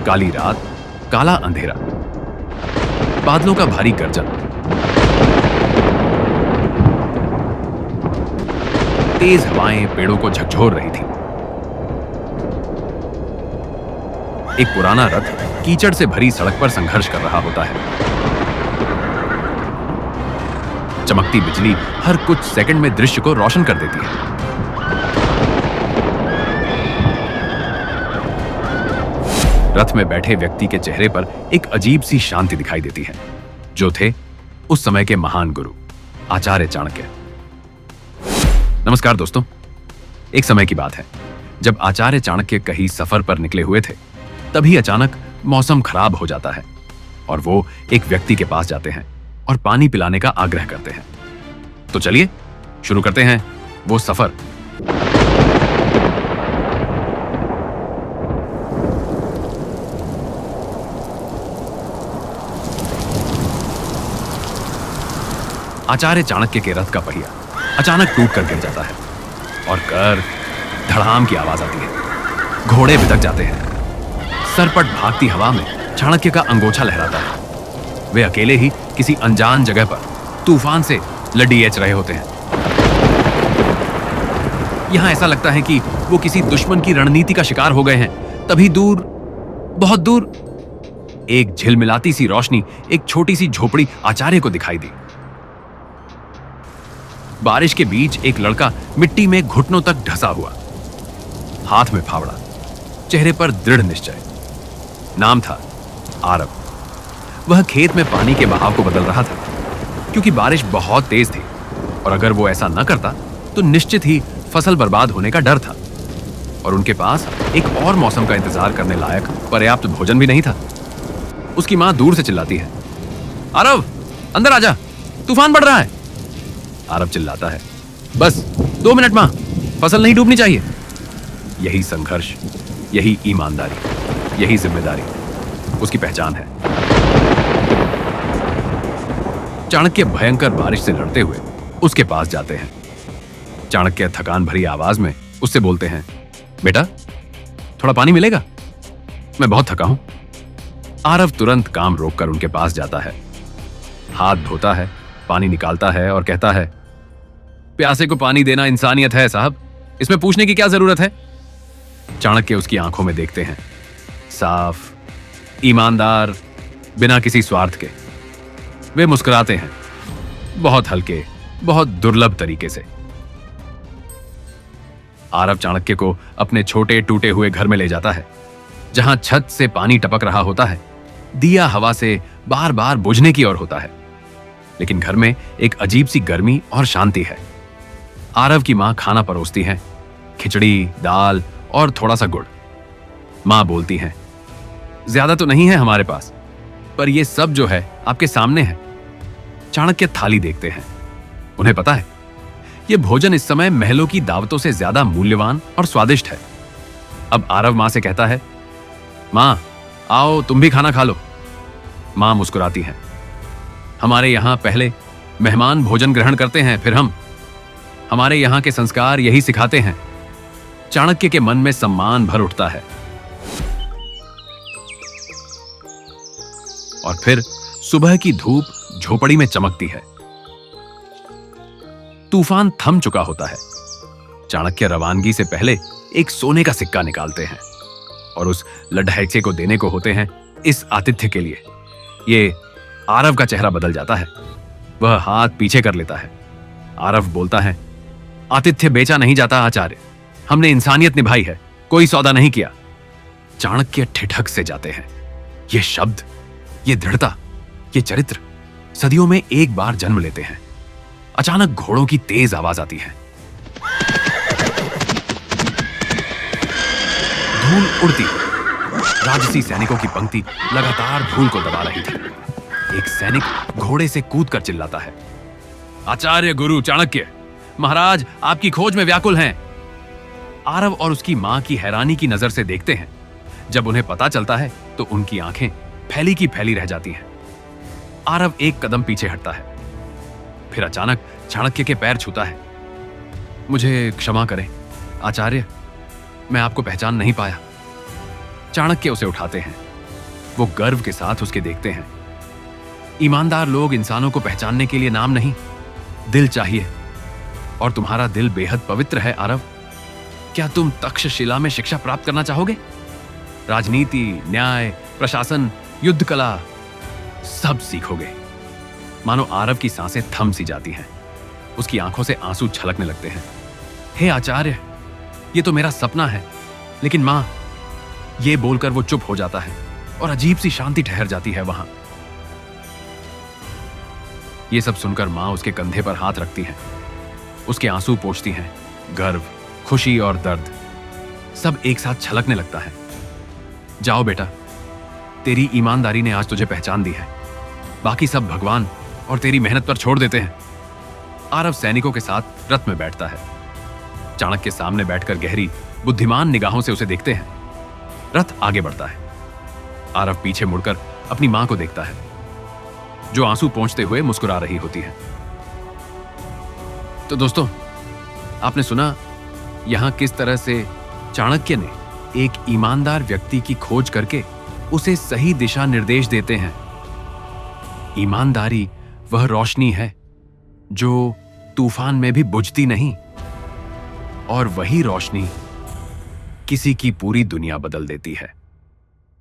काली रात, काला अंधेरा, बादलों का भारी गर्जन, तेज हवाएं पेड़ों को झकझोर रही थी। एक पुराना रथ कीचड़ से भरी सड़क पर संघर्ष कर रहा होता है। चमकती बिजली हर कुछ सेकंड में दृश्य को रोशन कर देती है। रथ में बैठे व्यक्ति के चेहरे पर एक अजीब सी शांति दिखाई देती है, जो थे उस समय के महान गुरु आचार्य चाणक्य। नमस्कार दोस्तों, एक समय की बात है जब आचार्य चाणक्य कहीं सफर पर निकले हुए थे। तभी अचानक मौसम खराब हो जाता है और वो एक व्यक्ति के पास जाते हैं और पानी पिलाने का आग्रह करते हैं। तो चलिए शुरू करते हैं वो सफर। आचार्य चाणक्य के रथ का पहिया अचानक टूट कर गिर जाता है और कर धड़ाम की आवाज आती है। घोड़े बिदक जाते हैं। सरपट भागती हवा में चाणक्य का अंगोछा लहराता है। वे अकेले ही किसी अनजान जगह पर तूफान से लड़ीएच रहे होते हैं। यहां ऐसा लगता है कि वो किसी दुश्मन की रणनीति का शिकार हो गए हैं। तभी दूर, बहुत दूर, एक झिलमिलाती सी रोशनी एक छोटी सी झोपड़ी आचार्य को दिखाई दी। बारिश के बीच एक लड़का मिट्टी में घुटनों तक ढसा हुआ, हाथ में फावड़ा, चेहरे पर दृढ़ निश्चय। नाम था आरव। वह खेत में पानी के बहाव को बदल रहा था, क्योंकि बारिश बहुत तेज थी और अगर वो ऐसा न करता तो निश्चित ही फसल बर्बाद होने का डर था। और उनके पास एक और मौसम का इंतजार करने लायक पर्याप्त भोजन भी नहीं था। उसकी मां दूर से चिल्लाती है, आरव अंदर आजा, तूफान बढ़ रहा है। आरव चिल्लाता है, बस 2 मिनट मां, फसल नहीं डूबनी चाहिए। यही संघर्ष, यही ईमानदारी, यही जिम्मेदारी उसकी पहचान है। चाणक्य भयंकर बारिश से लड़ते हुए उसके पास जाते हैं। चाणक्य थकान भरी आवाज में उससे बोलते हैं, बेटा थोड़ा पानी मिलेगा, मैं बहुत थका हूं। आरव तुरंत काम रोककर उनके पास जाता है, हाथ धोता है, पानी निकालता है और कहता है, प्यासे को पानी देना इंसानियत है साहब, इसमें पूछने की क्या जरूरत है। चाणक्य उसकी आंखों में देखते हैं, साफ, ईमानदार, बिना किसी स्वार्थ के। वे मुस्कुराते हैं, बहुत हल्के, बहुत दुर्लभ तरीके से। आरव चाणक्य को अपने छोटे टूटे हुए घर में ले जाता है, जहां छत से पानी टपक रहा होता है। दिया हवा से बार बार बुझने की ओर होता है, लेकिन घर में एक अजीब सी गर्मी और शांति है। आरव की मां खाना परोसती है, खिचड़ी, दाल और थोड़ा सा गुड़। मां बोलती है, ज्यादा तो नहीं है हमारे पास, पर ये सब जो है आपके सामने है। चाणक्य थाली देखते हैं। उन्हें पता है ये भोजन इस समय महलों की दावतों से ज्यादा मूल्यवान और स्वादिष्ट है। अब आरव मां से कहता है, मां आओ तुम भी खाना खा लो। मां मुस्कुराती हैं, हमारे यहां पहले मेहमान भोजन ग्रहण करते हैं, फिर हम। हमारे यहां के संस्कार यही सिखाते हैं। चाणक्य के मन में सम्मान भर उठता है। और फिर सुबह की धूप झोपड़ी में चमकती है। तूफान थम चुका होता है। चाणक्य रवानगी से पहले एक सोने का सिक्का निकालते हैं और उस लड्ढैचे को देने को होते हैं इस आतिथ्य के लिए। ये आरव का चेहरा बदल जाता है। वह हाथ पीछे कर लेता है। आरव बोलता है, आतिथ्य बेचा नहीं जाता आचार्य, हमने इंसानियत निभाई है, कोई सौदा नहीं किया। चाणक्य ठिठक से जाते हैं। ये शब्द, ये दृढ़ता, ये चरित्र सदियों में एक बार जन्म लेते हैं। अचानक घोड़ों की तेज आवाज आती है। धूल उड़ती, राजसी सैनिकों की पंक्ति लगातार धूल को दबा रही थी। एक सैनिक घोड़े से कूदकर चिल्लाता है, आचार्य गुरु चाणक्य महाराज आपकी खोज में व्याकुल हैं। आरव और उसकी मां की हैरानी की नजर से देखते हैं। जब उन्हें पता चलता है तो उनकी आंखें फैली की फैली रह जाती हैं। आरव एक कदम पीछे हटता है, फिर अचानक चाणक्य के पैर छूता है। मुझे क्षमा करें आचार्य, मैं आपको पहचान नहीं पाया। चाणक्य उसे उठाते हैं, वो गर्व के साथ उसके देखते हैं। ईमानदार लोग इंसानों को पहचानने के लिए नाम नहीं, दिल चाहिए। और तुम्हारा दिल बेहद पवित्र है आरव। क्या तुम तक्षशिला में शिक्षा प्राप्त करना चाहोगे? राजनीति, न्याय, प्रशासन, युद्ध कला सब सीखोगे। मानो आरव की सांसें थम सी जाती हैं। उसकी आंखों से आंसू छलकने लगते हैं। हे आचार्य, ये तो मेरा सपना है। लेकिन मां, ये बोलकर वो चुप हो जाता है और अजीब सी शांति ठहर जाती है वहां। ये सब सुनकर मां उसके कंधे पर हाथ रखती है, उसके आंसू पोंछती हैं। गर्व, खुशी और दर्द सब एक साथ छलकने लगता है। जाओ बेटा, तेरी ईमानदारी ने आज तुझे पहचान दी है। बाकी सब भगवान और तेरी मेहनत पर छोड़ देते हैं। आरव सैनिकों के साथ रथ में बैठता है। चाणक्य के सामने बैठकर गहरी, बुद्धिमान निगाहों से उसे देखते हैं। रथ आगे बढ़ता है। आरव पीछे मुड़कर अपनी मां को देखता है, जो आंसू पोंछते हुए मुस्कुरा रही होती है। तो दोस्तों, आपने सुना यहां किस तरह से चाणक्य ने एक ईमानदार व्यक्ति की खोज करके उसे सही दिशा निर्देश देते हैं। ईमानदारी वह रोशनी है जो तूफान में भी बुझती नहीं, और वही रोशनी किसी की पूरी दुनिया बदल देती है।